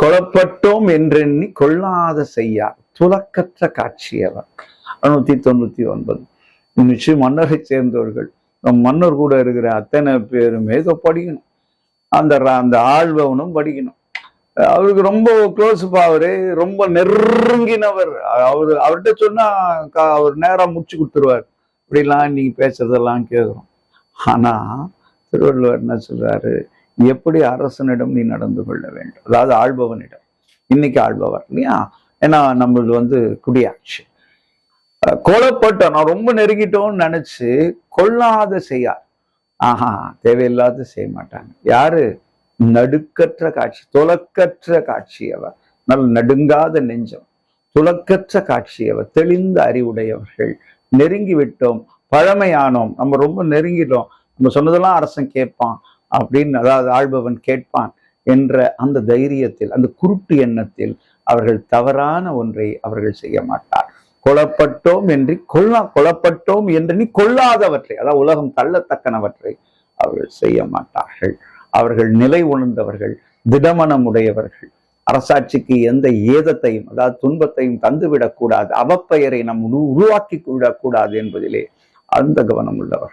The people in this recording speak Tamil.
கொலப்பட்டோம் என்றெண்ணி கொள்ளாத செய்யார் துலக்கற்ற காட்சியவர். 699. நிச்சயம் மன்னரை சேர்ந்தவர்கள், நம் மன்னர் கூட இருக்கிற அத்தனை பேரும் ஏதோ படிக்கணும். அந்த ஆழ்பவனும் படிக்கணும். அவருக்கு ரொம்ப க்ளோஸ், அவரு ரொம்ப நெருங்கினவர். அவர்கிட்ட சொன்னா அவர் நேரம் முடிச்சு கொடுத்துருவார். இப்படிலாம் நீங்க பேசுறதெல்லாம் கேட்குறோம். ஆனா திருவள்ளுவர் என்ன சொல்றாரு? எப்படி அரசனிடம் நீ நடந்து கொள்ள வேண்டும், அதாவது ஆள்பவனிடம். இன்னைக்கு ஆள்பவர் இல்லையா, ஏன்னா நம்மளது குடியாட்சி. கொலப்பட்ட நான் ரொம்ப நெருங்கிட்டோம்னு நினைச்சு கொள்ளாத செய்யார். தேவையில்லாத செய்ய மாட்டாங்க. யாரு? நடுக்கற்ற காட்சி, துலக்கற்ற காட்சியவர். நல்ல நடுங்காத நெஞ்சம், துலக்கற்ற காட்சியவர், தெளிந்த அறிவுடையவர்கள். நெருங்கி விட்டோம், பழமையானோம், நம்ம ரொம்ப நெருங்கிட்டோம், நம்ம சொன்னதெல்லாம் அரசன் கேட்பான் அப்படின்னு, அதாவது ஆள்பவன் கேட்பான் என்ற அந்த தைரியத்தில், அந்த குருட்டு எண்ணத்தில் அவர்கள் தவறான ஒன்றை அவர்கள் செய்ய மாட்டார். கொலப்பட்டோம் என்று நீ கொள்ளாதவற்றை, அதாவது உலகம் தள்ளத்தக்கனவற்றை அவர்கள் செய்ய மாட்டார்கள். அவர்கள் நிலை உணர்ந்தவர்கள், திடமனம் உடையவர்கள். அரசாட்சிக்கு எந்த ஏதத்தையும், அதாவது துன்பத்தையும் தந்துவிடக்கூடாது, அவப்பெயரை நம் உருவாக்கி விடக்கூடாது என்பதிலே அந்த கவனம் உள்ளவர்கள்.